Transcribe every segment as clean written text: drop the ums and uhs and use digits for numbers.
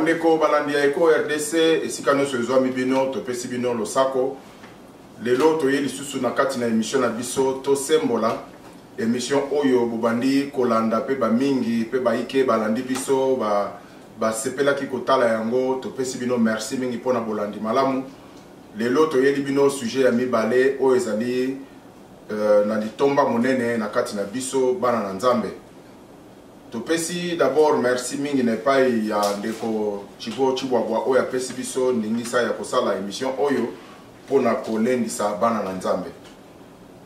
bandeko balandi ya Eko RDC esika nyonso ezwa mibino topesi bino losako lelo toye lisusu na kati na émission na biso tosembola émission oyo bobandi kolanda pe bamingi pe baike balandi biso basepelaki kotala yango topesi bino merci mingi mpona bolandi malamu lelo toyeli bino sujet ya mibale oyo ezali na litomba monene na kati na biso bana na Nzambe. Topesi d'abord merci mingi na epai ya ndeko Chibo Chibwabwa oyo apesi biso ndingisa ya kosala émission oyo mpona kolendisa bana na Nzambe.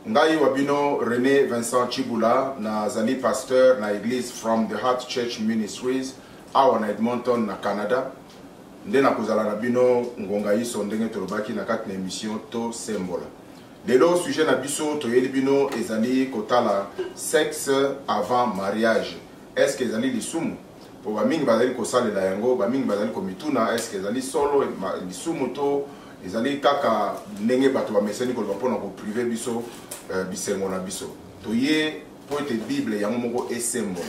Ngai wabino René Vincent Chibula nazali pasteur na église From the Heart Church Ministries awa na Edmonton na Canada. Nde na kozala na bino ngonga iso ndenge tolobaki na kati na émission to sembola. Lelo sujet na biso toyeli bino ezali kotala sexe avant mariage. Est-ce que ezali lisumu? Po ba mingi bazali kosalela yango, ba mingi bazali komituna est-ce que ezali solo lisumu to ezali kaka ndenge bato ba meseni ko mpona ko privé biso bisengo na biso. Toye po ete Bible yango moko esembola.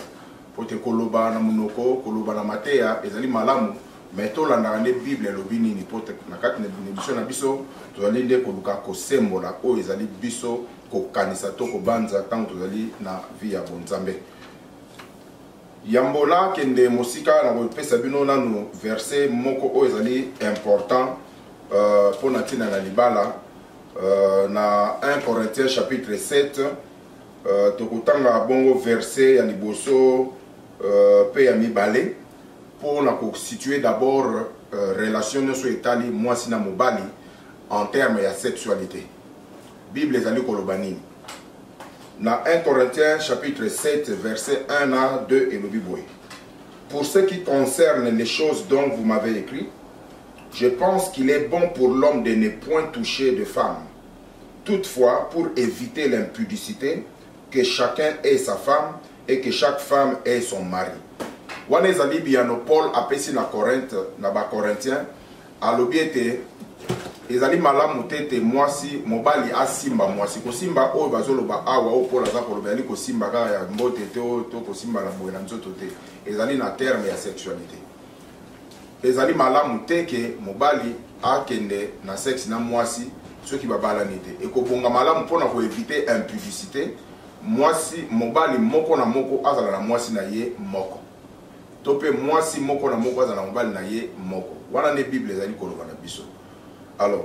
Po te koloba na munoko, koloba na mateya ezali malamu. Mais to landa ne Bible lobi nini po te na kati na biso na biso tozali nde koluka kosembola o ezali biso kokanisa to kobanza tango tozali na vie ya bonzambe. Yambola kende mosika na kopesa bino nanu verset moko o ezali important pour na tina na libala na 1 Corinthiens chapitre 7 tokutanga bongo verset ya liboso pe ya mibale pour na situer d'abord relation nyonso etali mwasi na mobali en termes ya sexualité. Bible ezali koloba nini? Na 1 Corinthiens chapitre 7 verset 1 à 2 et le Bible. Pour ce qui concerne les choses dont vous m'avez écrit, je pense qu'il est bon pour l'homme de ne point toucher de femme. Toutefois, pour éviter l'impudicité, que chacun ait sa femme et que chaque femme ait son mari. Wana ezali biano Paul apesi na Corinthe na ba Corinthiens alobiete ezali malamu tete mwasi mobali asimba mwasi kosimba oyo bazoloba awa o Paul aza koloba ali kosimba kaka ya mbote te to kosimba na boye na nzoto te ezali na terme ya sexualité. Ezali malamu teke mobali akende na sexe na mwasi soki babalani te ekobonga malamu mpona ko éviter impudicité mwasi mobali moko na moko azala na mwasi na ye moko. Tope mwasi moko na moko azala mobali na ye moko. Wana ne Bible ezali koloba na biso. Alors,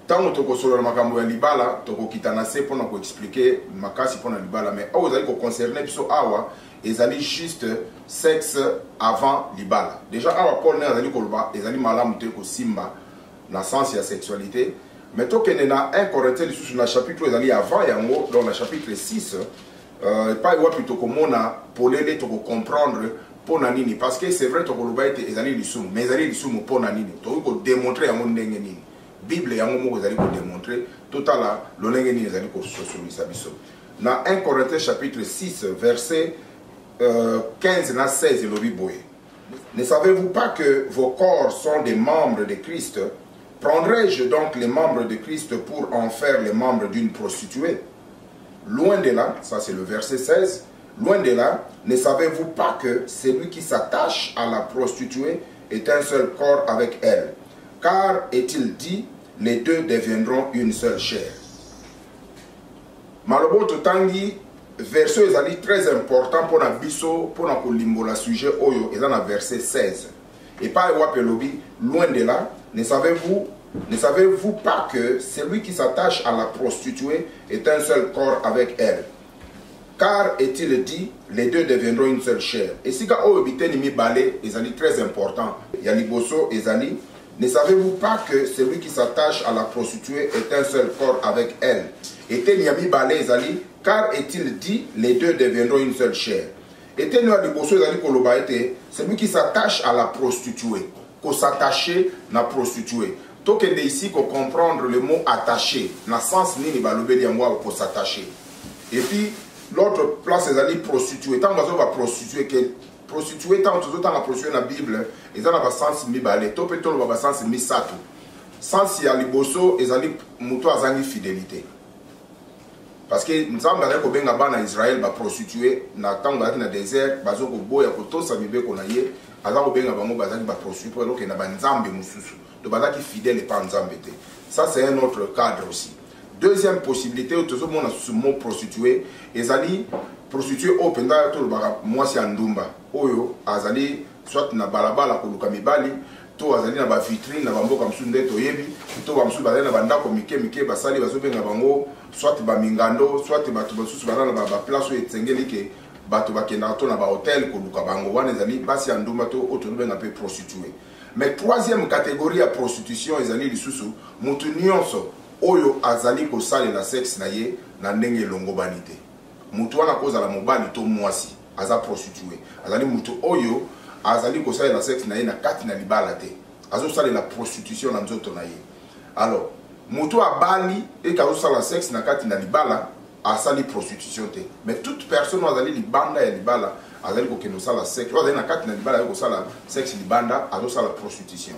tango toko solo na makambo ya libala, toko kitana se pona ko expliquer makasi pona libala, mais awa ezali ko concerner biso awa ezali juste sexe avant libala. Déjà awa Paul na ezali koloba ezali malamu te ko simba na sens ya sexualité, mais tokene na 1 Corinthiens lisusu na chapitre ezali avant yango dans le chapitre 6 pas wapi toko mona polele toko comprendre pona nini parce que c'est vrai toko loba ete ezali lisumu mais ezali lisumu pona nini to ko démontrer yango ndenge nini Bible yango moko ezali ko démontrer totala lolenge nini ezali ko sosolisa biso na 1 Corinthiens chapitre 6 verset 15 na 16 elobi boye. Ne savez-vous pas que vos corps sont des membres de Christ? Prendrai-je donc les membres de Christ pour en faire les membres d'une prostituée? Loin de là, ça c'est le verset 16. Loin de là, ne savez-vous pas que celui qui s'attache à la prostituée est un seul corps avec elle? Car, est-il dit, les deux deviendront une seule chair. Malobo totangi, verset ezali très important pour na biso, pour na kolimbola sujet oyo, ezali na verset 16. Et pas wapelobi, loin de là, ne savez-vous pas que celui qui s'attache à la prostituée est un seul corps avec elle? Car est-il dit, les deux deviendront une seule chair. Et si ka o biteni mi balé, ezali très important. Yaliboso ezali, ne savez-vous pas que celui qui s'attache à la prostituée est un seul corps avec elle? Et teni mi balé ezali, car est-il dit, les deux deviendront une seule chair. Et teni yaliboso ezali koloba ete, celui qui s'attache à la prostituée, ko s'attacher na prostituée. Tokende ici ko comprendre le mot attaché, na sens nini balobeli yango ko s'attacher. Et puis l'autre place ezali prostituée. Tant bazo va prostituée que prostituée tant tout autant la prostituée na Bible, ezala ba sens mibale. To pe to lo ba sens misato. Sens ya liboso ezali muto azangi fidélité. Parce que nous avons ko benga bana Israël ba prostituée na tango na désert bazo ko boya ko tosa mibe ko na ye aza kobenga bango bazaki baprostitué po elokenda banzambe mosusu to bazaki fidèle epa nzambe te. Ça c'est un autre cadre aussi. Deuxième possibilité oyo tozomona susu mo prostitué ezali prostitué oyo mpenza tolobaka mwasi ya ndumba oyo azali soit na balabala koluka mibali to azali na bavitrine na bamboka mosusu nde toyebi to bamosusu bazali na bandako mike mike basali bazobenga bango soit bamingando soit bato basusu baza na baplace oyo esengeli ke bato bakendaka to na bahotel koluka bango wana ezali basi ya ndumba to oyo tozobenga mpe prostitué. Mais troisième catégorie ya prostitution ezali lisusu mutu nyonso oyo azali kosalela sexe na ye na ndenge elongobani te. Mutu wana kozala mobali to mwasi aza prostitué azali mutu oyo azali kosalela sexe na ye na kati na libala te, azosalela prostitution na nzoto na ye. Alors mutu abali eke azosala sexe na kati na libala asali prostitution te. Mais toute personne azali libanda ya libala azali kokende kosala sexe oyo azali na kati na libala azali kosala sexe libanda azosala prostitution.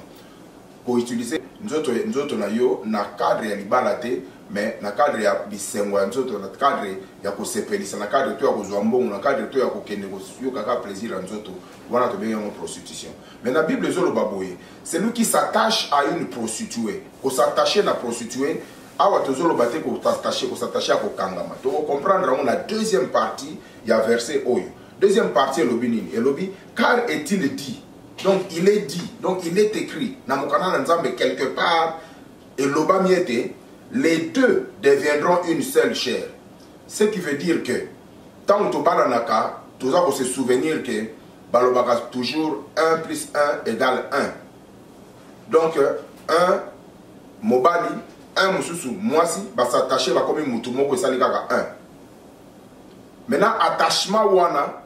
Koutilize nzoto na yo na cadre ya libala te, mais na cadre ya bisengo ya nzoto, na cadre ya kosepelisa, na cadre to ya kozwa mbongo, na cadre to ya kokende koyoka kaka plaisir ya nzoto, wana tobengi yango prostitution. Mais na Bible ezoloba boye, celui qui s'attache à une prostituée, ko s'attacher na prostituée, awa tozoloba te ko s'attacher à kokangama. To comprendre on la deuxième partie ya verset oyo. Deuxième partie elobi nini? Elobi car est-il dit. Donc il est dit, donc il est écrit, quelque part, et l'oba miete, les deux deviendront une seule chair. Ce qui veut dire que, tant que tu balanaka, tu dois se souvenir que, balobaka toujours 1 plus 1 égale 1. Donc, 1, mobali, 1 mususu, mwasi, va s'attacher, va comme mutumoko et salikaka 1. Maintenant, attachement wana,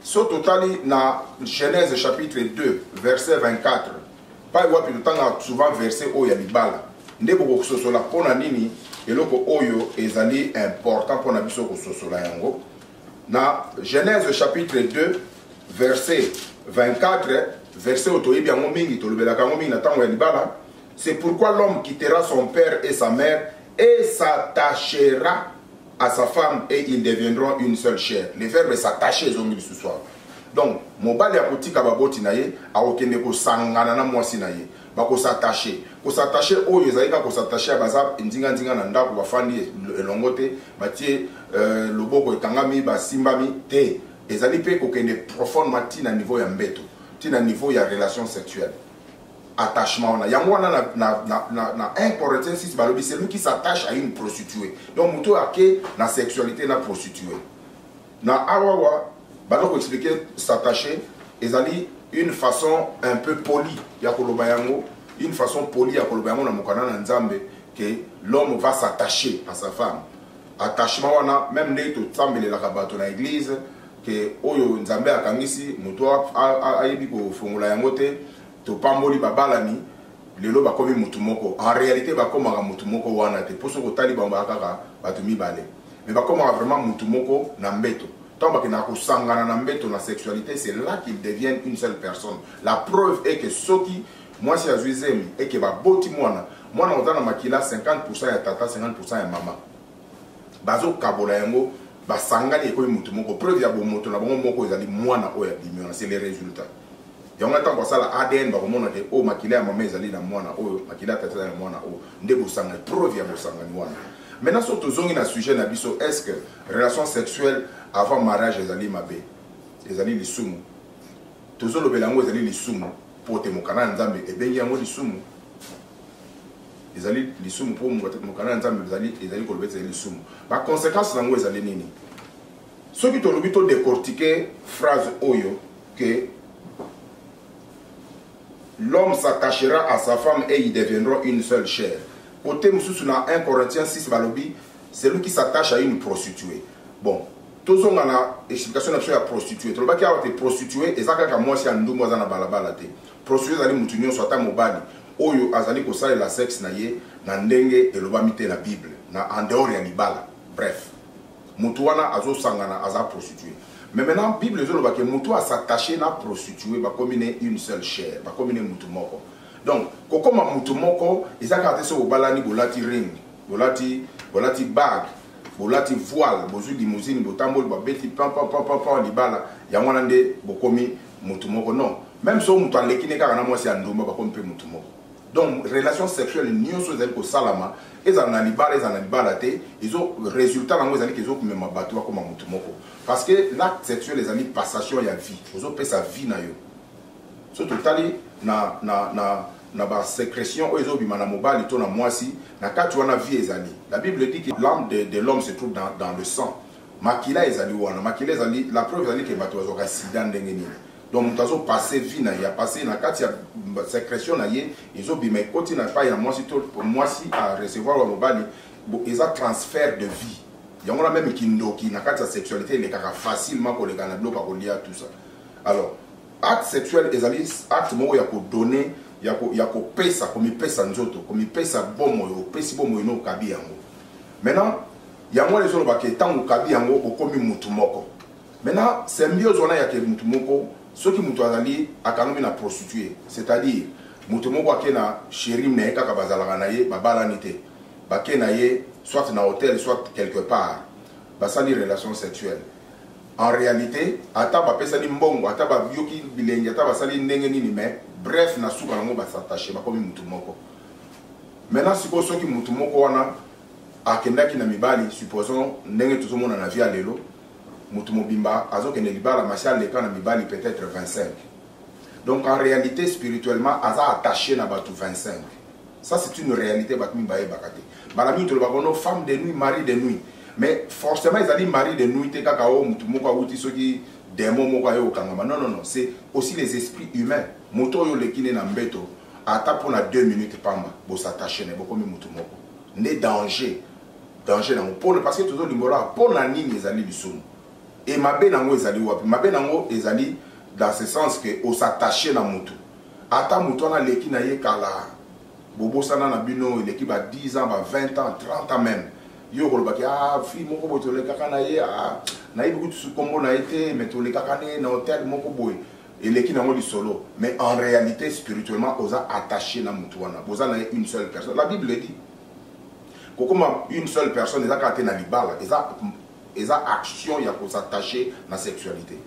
so totali na Genèse chapitre 2 verset 24 pa wapi totanga souvent verset oyo ya libala nde boko kososola pona nini eloko oyo ezali important pona biso kososola yango na Genèse chapitre 2 verset 24 verset otoyebi yango mingi tolobelaka yango mingi na tango ya libala. C'est pourquoi l'homme quittera son père et sa mère et s'attachera à sa femme et ils deviendront une seule chair. Le verbe s'attacher ce soir. Donc, mobali ya kotika baboti na ye, akokende ko sangana na mwasi na ye. Ba ko s'attacher. Ko s'attacher oyo ezalika ko s'attacher baza ndinga na ndako bafandi elongote, batie loboko ekangami basimbami te. Ezali pe kokende profondément na niveau ya mbeto, na niveau ya relation sexuelle. Attachement na yango wana na 1 Corinthiens 6 balobi celui qui s'attache à une prostituée. Donc muto ake na sexualité na prostituée. Na awawa baloko expliquer s'attacher ezali une façon un peu polie ya koloba yango, une façon polie ya koloba yango na mokana na nzambe que l'homme va s'attacher à sa femme. Attachement wana même ne to tsambelelaka bato na église que oyo nzambe akangisi muto ayebi ko fongola yango te. To pamboli babalani lelo bakomi mutu moko en réalité bakomaka mutu moko wana te poso kotali bamba kaka bato mibale mais bakomaka vraiment mutu moko na mbeto tant bakena ko sangana na mbeto na sexualité. C'est là qu'ils deviennent une seule personne. La preuve est que soki moi si azuizemi et que baboti mwana otana makila 50% ya tata 50% ya mama bazo kabola yango basangani ekoyi mutu moko. Preuve ya bomoto na bongo moko ezali mwana oya bimona. C'est les résultats. Il y a un temps que ADN va remonter au makila ya mama ezali na mwana oyo makila tata na mwana oyo nde bosanga preuve ya bosanga ni wana. Maintenant surtout zongi na sujet na biso, est-ce que relation sexuelle avant mariage ezali mabe ezali lisumu tozolo belango ezali lisumu pote mokana nzambe ebengi yango lisumu ezali lisumu po mokana nzambe ezali kolobeta lisumu ba conséquence nango ezali nini soki tolobi to décortiquer phrase oyo que l'homme s'attachera à sa femme et ils deviendront une seule chair. Côté Moussou na 1 Corinthiens 6 balobi, c'est lui qui s'attache à une prostituée. Bon, tous on a la explication de la prostituée. Tu vois qu'il y a des prostituées et ça quand moi si andou moi na balabala te. Prostituée zali mutunyo soit mobali. Oyo azali ko sala la sexe na ye na ndenge eloba mite na Bible na en dehors ya libala. Bref, mutu wana azo sangana aza prostituée. Mais maintenant, la Bible dit que mutu a s'attaché à prostituée, va combiner une seule chair, va combiner mutu moko. Donc, comme mutu moko, ils ont gardé ça au balani, bolati ring, bolati bag, bolati voile, bozu limousine, botambol, babeti pam libala, yamwanande bokomi mutumoko non. Même si on a l'équipe car na moi c'est andoma ba comme pe mutumoko. Donc relation sexuelle nyonso ezali ko salama ezana libala te ils ont résultat na moi ezali qu'ils ont comme mabato comme mutumoko parce que l'acte sexuel ezali passation ya vie. Ozo pe sa vie na yo. So totali na ba sécrétion o ezo bima na mobali to na mwasi na kati wana vie ezali. La Bible dit que l'âme de l'homme se trouve dans le sang. Makila ezali wana, makila ezali la preuve ezali que bato azoka sida ndenge nini. Donc mutazo passer vie na ya passer na kati ya sécrétion na ye ezo bima koti na pa ya mwasi to mwasi à recevoir wa mobali eza transfert de vie. Yango la même kindoki na kati ya sexualité le kaka facilement ko le kana bloka ko lia tout ça. Alors acte sexuel ezali acte moko ya ko donner ya ko pesa ko mi pesa nzoto ko mi pesa bomo yo pesi bomo no kabi yango. Maintenant yango les gens baki tango kabi yango okomi mutu moko. Maintenant symbiose wana ya ke mutu moko soki mutu azali akanomi na prostituée, c'est-à-dire mutu moko akena chéri na kaka bazalaka na ye babala nité. Bakena ye soit na hôtel soit quelque part. Basali relation sexuelle. En réalité, ata ba pesali mbongo, ata ba yoki bilengi, ata ba sali ndenge nini mais bref na suka nango ba s'attacher ba komi mutu moko. Maintenant siko soki mutu moko wana akendaki na mibali supposons ndenge tout le monde na vie lelo mutu mobimba azokende libala machal le na mibali peut-être 25. Donc en réalité spirituellement aza attaché na batu 25. Ça c'est une réalité batu mbaye bakate. Balami to le bakono femme de nuit, mari de nuit. Mais forcément ils allaient mari de nuit te kaka o mutu moko awuti soki démon moko ayo kangama. Non non non, c'est aussi les esprits humains. Moto yo lekine na mbeto ata pona 2 minutes pamba bo s'attacher ne boko mi mutu moko. Ne danger dans pour parce que toujours limora pour la nini ezali lisumu. Et mabe nango ezali wapi? Mabe nango ezali dans ce sens que o s'attacher na mutu. Ata mutu na leki na ye kala bobo sana na bino leki ba 10 ans, ba 20 ans, 30 ans même. Yo kolobaki fi moko boy tole kaka na ye na ibi kutu kombo na été mais tole kaka na hôtel moko boy et leki nango solo mais en réalité spirituellement oza attaché na mutu wana boza na une seule personne. La Bible dit comme une seule personne eza kate na libala eza action ya ko s'attacher na sexualité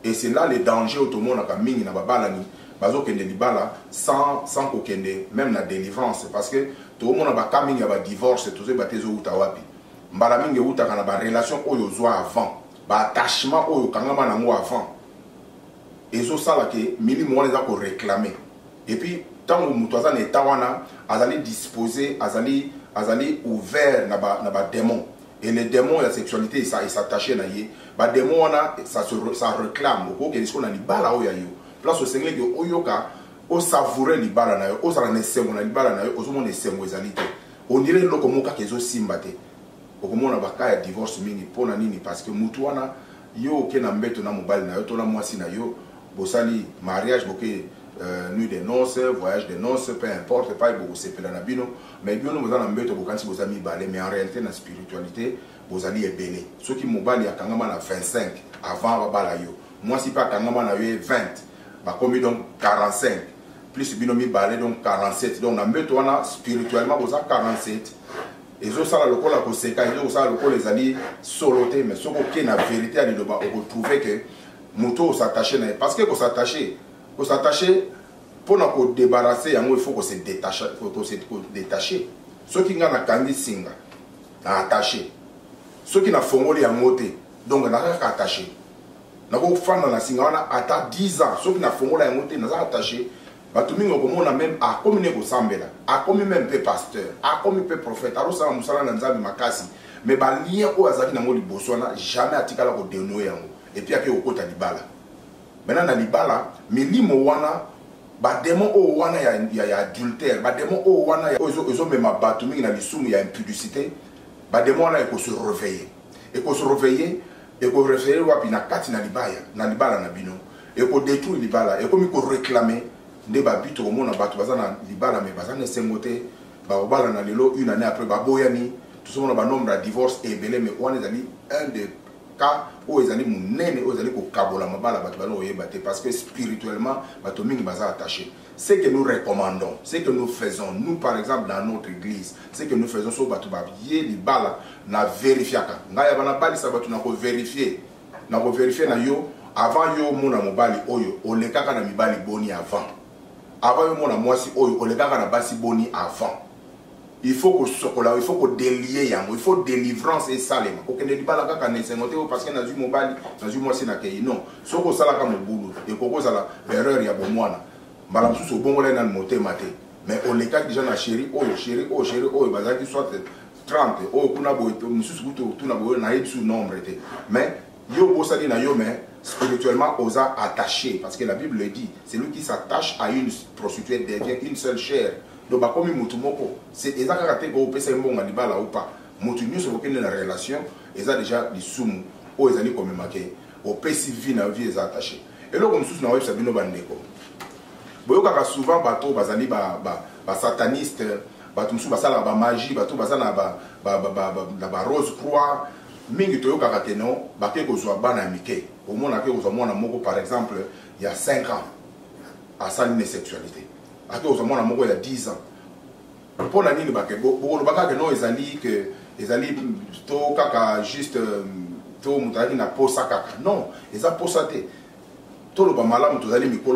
et c'est là le danger automona ka mingi na babala ni bazo kende libala sans kokende même na délivrance parce que tout le monde ba kamingi ba divorce tout ça ba tezo uta wapi mbala mingi uta kana ba relation oyo zo avant ba attachement oyo kangama na ngo avant ezo sala ke mili mo eza ko réclamer et puis tango mutu aza na état wana azali disposé azali ouvert na ba démon et les démons la sexualité ça s'attacher na ye ba démon wana ça réclame ko ke disko na libala oyo yo place au Seigneur que oyoka o savourer libala na yo o sala na sengo na libala na yo o zomo na sengo ezalité on dirait loko moka kezo simbate okomona baka ya divorce mingi pona nini parce que mutu wana yo ke na mbeto na mobali na yo to na mwasi na yo bosali mariage boke nuit de noces, voyage de noces, peu importe, pas beaucoup sepela na bino, mais bien nous allons mettre beaucoup quand vous avez balé, mais en réalité dans la spiritualité vous allez ébélé. Ceux qui mobali à kangama na 25 avant bala yo, moi si pas kangama na yo 20, bah comme donc 45, plus binomi balé donc 47, donc on a mettre on spirituellement vous avez 47. Et ça ça le col la conséquence, et ça le col les alliés soloté, mais ce qui est la vérité à l'île-bas, on retrouver que moto s'attacher parce que qu'on s'attacher pour nous débarrasser il faut qu'on se détacher ceux qui n'ont pas singa attaché ceux qui n'ont fongoli à monter donc on a attaché n'avons fan dans la singa on a atta 10 ans ceux qui n'ont fongoli à monter nous attaché batumingo comme on a même à communier au sambela à comme même peu pasteur à comme peu prophète alors ça musala na nzambe makasi mais ba lien au azaki na ngoli boswana jamais atikala ko dénouer yango et puis après au kota libala maintenant na libala milimo wana ba démon o wana ya adultère ba démon o wana ya ozo mema batu mingi na lisumu ya impudicité ba démon wana eko se réveiller wapi na kati na libala na bino eko détruire libala eko miko réclamer nde ba bito ko mona batu bazana libala mais bazana sengote ba obala na lelo une année après ba boyani tout ce monde ba nombre de divorce et belé mais on est allé un de cas où ils allaient munene où ils allaient ko kabola mabala batu bano oyebate parce que spirituellement batu mingi baza attaché. Ce que nous recommandons, ce que nous faisons nous par exemple dans notre église, ce que nous faisons sur batu ba yé libala na vérifiaka ngaya bana bali sa batu na ko vérifier na yo avant yo mona mobali oyo olekaka na mibali boni avant yo mona mwasi oyo olekaka na basi boni avant. Il faut que sokola, il faut que délier yango, il faut délivrance et salema. Ok, ne libala kaka ne sengote parce que nazu mobali, nazu mwasi na kei. Non, soko sala ka mobulu et koko sala erreur ya bomwana. Mbala msusu bongo la na moté maté. Mais on leka déjà na chéri, oh bazaki soit 30, oh kuna boy msusu kuto tuna boy na yebsu nombre té. Mais yo bosali na yo mais spirituellement osa attaché parce que la Bible le dit, celui qui s'attache à une prostituée devient une seule chair. Donc, comme Moutoumoko, c'est exactement ce que vous avez libala ou pas. Moutoumio, c'est une relation, ils ont déjà des soumous, ou ils ont comme marqué, au PC vie na vie, ils sont attachés. Et là, comme nous avons Sabino Bandeko. Vous voyez souvent, bateau, bazali, ba sataniste, bateau, basala, ba magie, bateau, basala, ba rose croix, mingi toyo kakateno, baké kozwa bana mike. Au moins, on a kozwa mwana moko, par exemple, il y a 5 ans, à sa sexualité. Après, il y a 10 ans. Pour la ligne, non, juste na posa kaka. Non, ils ont posé. Tout le monde a dit que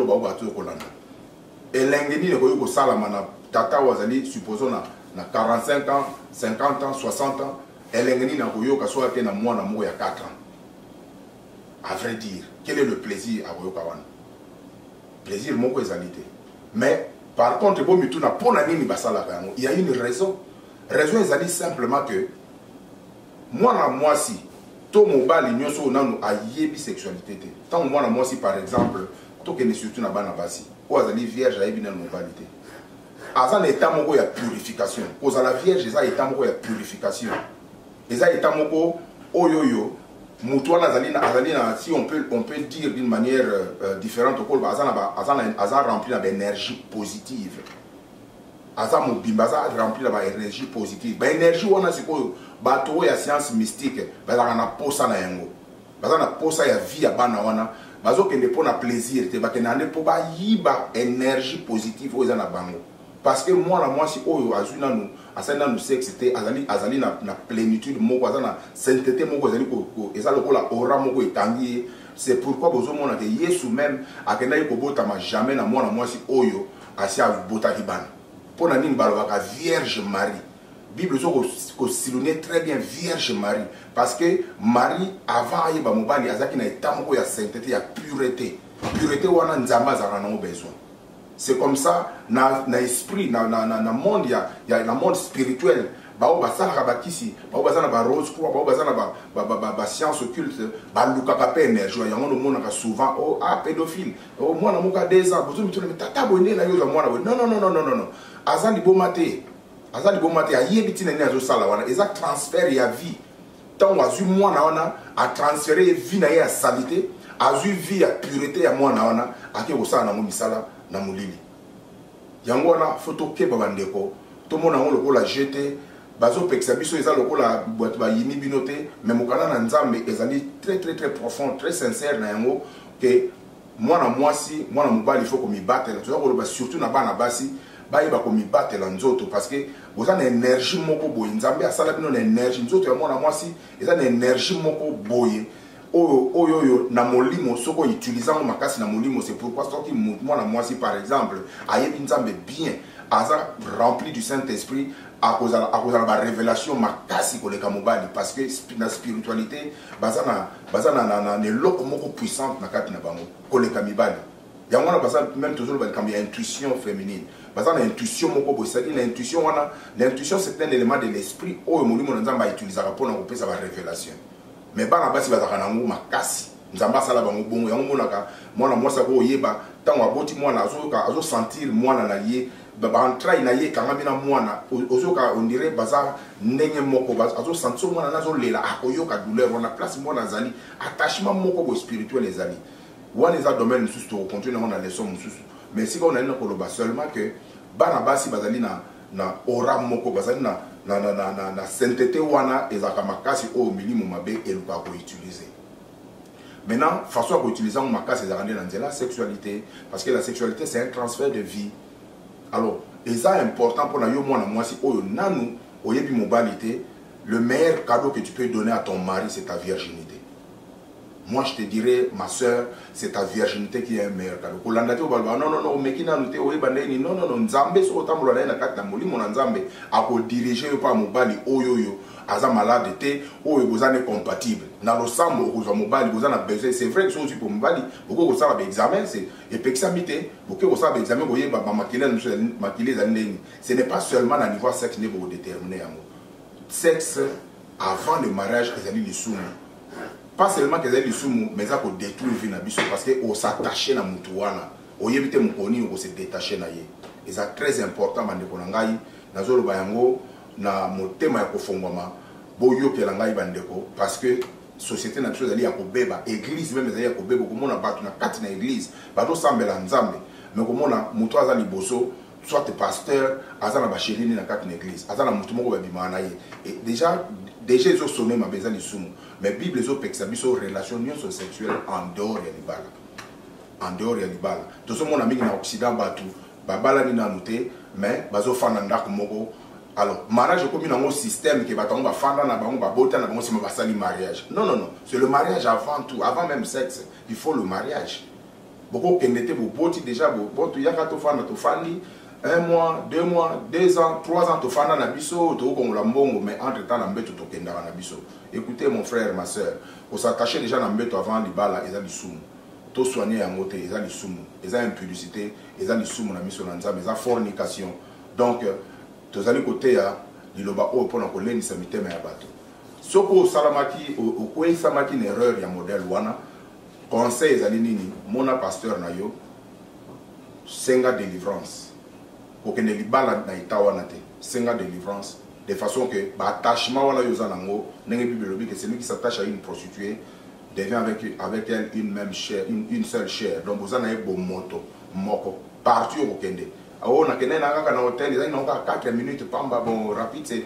et l'ingénieur de Salamana, Tata Wazali, supposons na 45 ans, 50 ans, 60 ans, et l'ingénieur de soit na moi il y a 4 ans. À vrai dire, quel est le plaisir à Goyokawan? Plaisir, mon coésalité. Mais, par contre, il y a une raison. Raison est simplement que moi si tout mon bal l'union sur nous a yébi sexualité. Tant moi si par exemple tout que ne surtout na bana basi ou azali vierge a yébi na moralité. Azan état moko ya purification. Cause à la vierge ça état moko ya purification. Et ça état moko oyoyo mutuana azalina si on peut dire d'une manière différente au azan rempli d'énergie positive. Azan mobimba rempli d'énergie positive. Ba énergie wana sikoyo bato ya science mystique bazana na posa na yango. Bazana posa ya vie ya bana wana bazo kende pona plaisir te bakende po ba yiba énergie positive oza na bango. Parce que moi si oyo azuna nous asana nous sexe c'était azali na plénitude moko azana sainteté moko azali ko ezalo ko la aura moko etangi. C'est pourquoi bozo mona que Yesu même akenda ko botama jamais na moi si oyo asia botaki bana. Pona nini balobaka Vierge Marie. Bible ko silonner très bien Vierge Marie parce que Marie avant yeba mobali azaki na état moko ya sainteté ya pureté. Pureté wana nzamba za na besoin. C'est comme ça, dans l'esprit, dans le monde, il y a un monde spirituel. Bao basala bakisi, bao basala ba rose croix, bao basala ba science occulte, ba lukaka pe énergie. Il y a un monde souvent oh pédophile. Oh moi na muka deza, bozo mitone tata bonne na yo za moi na. Non. Azali bomate. Azali bomate ayebiti na ni azo sala wana. Eza transfert ya vie. Tant azu moi na wana a transférer vie na ya saleté, azu vie ya pureté ya moi na wana, ake kosala na mo misala. Na mulili yango wana photo ke babandeko to mona ngo lokola jeté bazo pekisa biso eza lokola boîte ba yimi binote mais mokana na nzambe ezali très profond très sincère na yango que mwana mwasi mwana mobali faut ko mi battre to ko surtout na bana basi ba yeba ko mi battre la nzoto parce que boza na énergie moko boye nzambe asala bino na énergie nzoto ya mwana mwasi eza na énergie moko boye oyo na molimo soko utilisant makasi na molimo. C'est pourquoi soki moi na moi si par exemple ayebi nzambe bien aza rempli du Saint-Esprit à cause de la révélation makasi koleka mobali parce que la spiritualité bazana na eloko moko puissante na kati na bango koleka mibali yango na bazana même toujours ba kambi intuition féminine bazana intuition moko bo c'est l'intuition wana. L'intuition c'est un élément de l'esprit oyo molimo na nzambe utilisera pour na kopesa ba révélation. Mais bana basi bazaka nango makasi nzamba sala bango bongo yango monaka mwana mwasa ko yeba tango aboti mwana azo sentir mwana na ye ba entraille na ye kanga bina mwana ozoka on dirait baza ndenge moko azo sentir mwana nazo lela akoyoka douleur wana place mwana zali attachement moko bo spirituel ezali wana eza domaine mususu to continuer na leçon mususu. Mais si on a une koloba seulement que bana basi bazali na aura moko bazali na sainteté wana ezaka makasi o milimo mabe eluka ko utiliser. Maintenant façon à utiliser makasi ezaka dans la sexualité parce que la sexualité c'est un transfert de vie. Alors c'est important pour na yo mwana mwasi oyo nanu oyebi mobalité. Le meilleur cadeau que tu peux donner à ton mari c'est ta virginité. moi je te dirais, ma soeur, c'est ta virginité qui est un meilleur cadeau. Non, non, non, mais qui n'a noté, non, non, non, Nzambe, so autant que l'on a quatre namoli, mon Nzambe, a dirigé par Mobali, oyoyo, aza malade, ou vous êtes compatible. Dans le sang, vous avez Mobali, vous avez besoin, c'est vrai que c'est aussi pour Mobali, beaucoup vous savez examen, c'est et pexamité, beaucoup vous savez examen, vous voyez, ce n'est pas seulement à niveau sexe, vous vous déterminez à moi. Sexe, avant le mariage, ils allaient les soumis. Pas seulement qu'ils allaient les soumis, mais ça pour détruire vie parce qu'on s'attachait à Moutouana. On y évite Moukoni, on se détachait na ye. Et c'est très important, Mande Konangai, Nazolo Bayango, na mon thème à Kofongwama, Boyo Kelangai Bandeko, parce que société naturelle allait à Kobeba, église même allait à Kobeba, comme on a battu na 4 na église, bateau Sambe la Nzambe, mais comme on a Moutouaza Liboso, soit pasteur, azana bachirine na 4 église, azana Moutoumoko Babimana ye. Et déjà ils ont sonné ma besoin de soumou. Mais la Bible, ils ont pexabi relation sexuelle en dehors de l'Ibala. En dehors de l'Ibala. Tout ce monde a mis en Occident, Babala ni noté, mais bazo fananda kumoko. Alors, mariage est comme un système qui va tomber fanda na bango babota na bango si ma sali mariage. Non, non, non. C'est le mariage avant tout, avant même sexe. Il faut le mariage. Beaucoup qui n'étaient pas déjà, bon, tu y a quand fanda tu fandi. 1 mois, 2 mois, 2 ans, 3 ans, tu fais un abisso, tu as un bon, mais entre-temps, tu as un abisso. Écoutez, mon frère, ma soeur, pour s'attacher déjà à un avant l'ibala, ils ont du soum. Tout soigner à côté, ils ont du soum. Ils ont impudicité, ils ont du soum, ils ont fornication. Donc, tu as du côté, il y a pour la colline, ça m'était mais à bateau. Ce que Salamaki, au quoi Samaki une erreur, il y a un modèle, conseil, ils ont dit, mon pasteur, Senga délivrance. Pour que ne libala na itawana te senga délivrance de façon que l'attachement wala yozanango n'engé bibelobi que celui qui s'attache à une prostituée devient avec elle une même chair, une seule chair. Donc vous en avez bon moto moko partout au kende awo na kene na kaka na hôtel ils ont 4 minutes pamba bon rapide c'est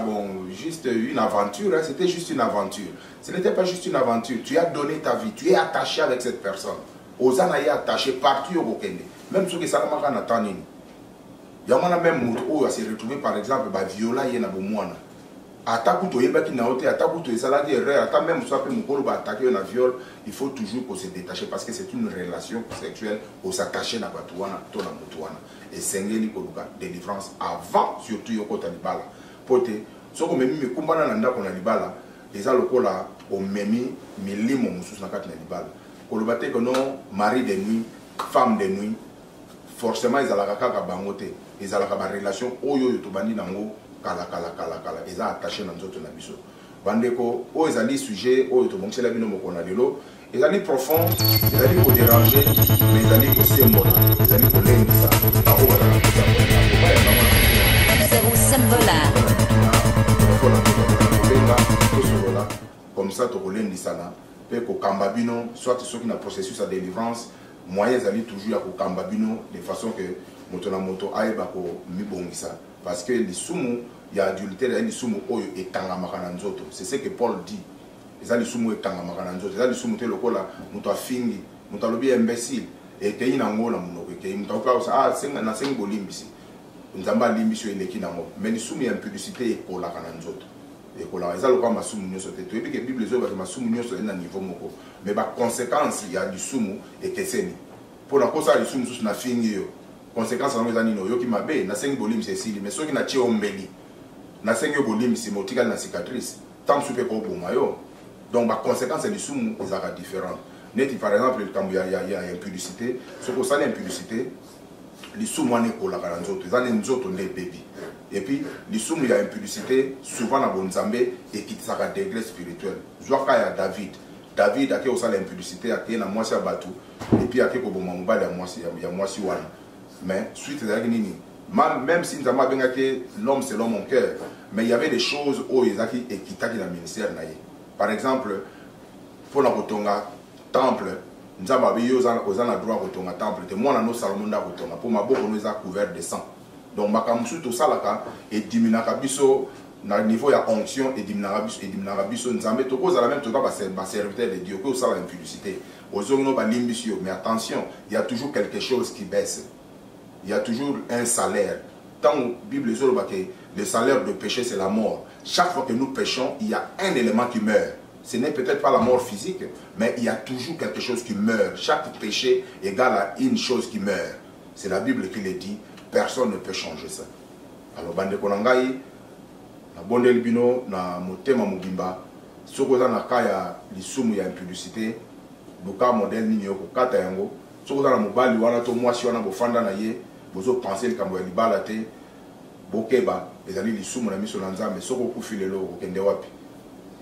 bon juste une aventure hein, c'était juste une aventure. Ce n'était pas juste une aventure, tu as donné ta vie, tu es attaché avec cette personne. Ozana est attaché partout au kende même ceux qui savent pas na tanini. Il y a même moto à se retrouver par exemple viola yena bomwana attaque to yebaki na hote attaque to ezalaki erreur attaque même soit pe mukolo ba attaquer na viol il faut toujours qu'on se détacher parce que c'est une relation sexuelle on s'attacher na batuana to na mutuana et sengeli ko luka délivrance avant surtout yoko ta libala pote soko memi me kumbana na ndako na libala eza lokola o memi milimo mususu na kati na libala ko lobate ko non mari de nuit femme de nuit forcément ils allaient kaka bangote ils allaient avoir relation oyo to bandi nango kala ils ont attaché dans notre nabiso bandeko o ils allaient sujet oyo to bonse la bino mokona lelo ils allaient profond ils allaient ko déranger mais ils allaient ko sembola ils allaient ko lendisa ta o wala zéro sembola comme ça to ko lendisa na pe ko kamba bino soit ceux qui na processus à délivrance moyens allaient toujours à Kambabino de façon que moto aïba ko mibongisa parce que les sumu il y a adultère les sumu oyo etanga makana nzoto c'est ce que Paul dit les ali sumu etanga makana nzoto les ali sumu te lokola moto afingi moto alobi imbécile et te ina ngola munoko ke moto ka sa senga na sengo limbisi nzamba limbisi eleki nango mais les sumu impudicité ekola kana nzoto ekola ezalo kwa masumu nyoso te toyebi ke bible zo ba masumu nyoso ena niveau moko mais ba conséquence il y a du sumu et keseni pour la cause du sumu na fingi yo conséquence na mezani no yo ki mabe na sengi bolim c'est sili mais soki na tie ombeli na sengi bolim si motika na cicatrice tant soupe ko bonga yo donc ba conséquence du sumu ezaka différent neti par exemple quand il y a impudicité ce que ça l'impudicité les sumu ane ko la karanzoto ezali nzoto ne baby et puis les sumu il y a impudicité souvent na bonzambe et qui ça a degré spirituel zoaka ya David a qui aussi l'impudicité a qui na moisi à batou et puis a qui ko bomba mobali ya moisi wana mais suite à nini même si nous avons bien que l'homme selon mon cœur mais il y avait des choses où ils ont qui équitable dans le ministère naïe par exemple pour la kotonga temple nous avons eu aux droit kotonga temple te moi na no Salomon da kotonga pour ma boko nous a couvert de sang donc makamsu to salaka et diminaka biso na niveau ya onction et diminaka biso nzambe to cause la même to ba serviteur de Dieu que ça la impudicité aux ogno ba limbisio mais attention il y a toujours quelque chose qui baisse il y a toujours un salaire tant la Bible dit que le salaire de péché c'est la mort chaque fois que nous péchons il y a un élément qui meurt Ce n'est peut-être pas la mort physique, mais il y a toujours quelque chose qui meurt. Chaque péché égale à une chose qui meurt. C'est la Bible qui le dit. Personne ne peut changer ça. Alors, bande konangai, na bonde libino, na motema mugimba, sokoza na kaya lisumu ya impudicité, buka modèle nini yoko kata yango, sokoza na mobali wana to mwasi wana bofanda na ye, bozo penser likambo ya libala te, bokeba, ezali lisumu na miso na Nzambe, soko kufilelo kokende wapi.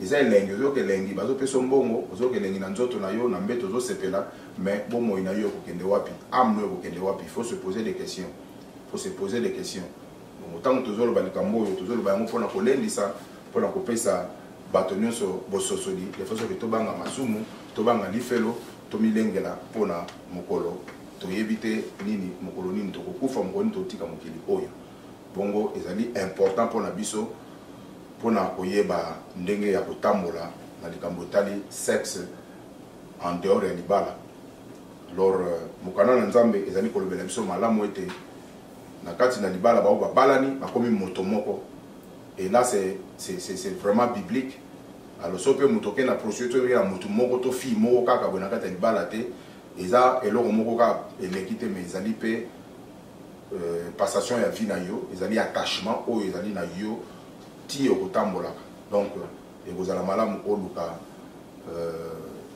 Eza elengi, ozoke elengi, bazo peso mbongo, ozoke elengi na nzoto na yo, na mbeto ozo sepela, mais bomo ina yo kokende wapi, âme yo kokende wapi, il faut se poser des questions. Il faut se poser des questions. Autant que toujours le balikambo, toujours le bayango pour la kolendisa, pour la kopesa batonyo so bososoli, les fois que tobanga masumu, tobanga lifelo, tomilengela pour na mokolo, to éviter nini mokolo nini to kokufa mokolo to tika mokili oyo. Bongo ezali important pour na biso, pour na koyeba ndenge ya kotambola na likambo tali sexe en dehors ya libala. Alors mokana na Nzambe ezali kolobela biso malamu ete na kati na libala bao ba balani bakomi moto moko, et là c'est vraiment biblique. Alors so pe moto ke na prostituée ya moto moko to fi moko kaka bona kati libala te eza eloko moko ka elekite mais ezali pe passation ya vie na yo, ezali attachement o ezali na yo ti okotambola. Donc ekozala malamu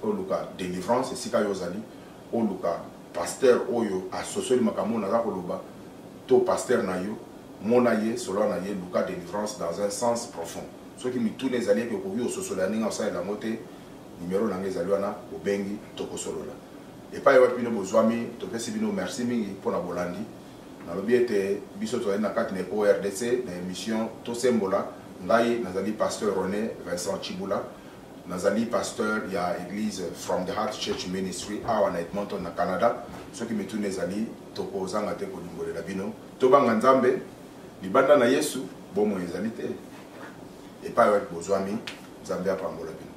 oluka délivrance esika yo zali oluka pasteur oyo asosoli makambo na koloba to pasteur na yo mona ye solo na ye luka délivrance dans un sens profond. Ce qui me tourne les alliés que vous sosolo ninga sa la moté numéro na ngezali wana obengi toko solola. Et pas yo pino bozwami to pesi bino merci mingi pour la bolandi. Na lobi ete biso to na kati ne RDC na émission to sembola ngai nazali pasteur René Vincent Chibula. Nazali pasteur ya église From the Heart Church Ministry à Edmonton na Canada. Ce qui me tourne les alliés toko zanga te ko lingole la bino. To banga Nzambe libanda na Yesu bomo ezali te. Et pas yo bozwami Nzambe apambola bino.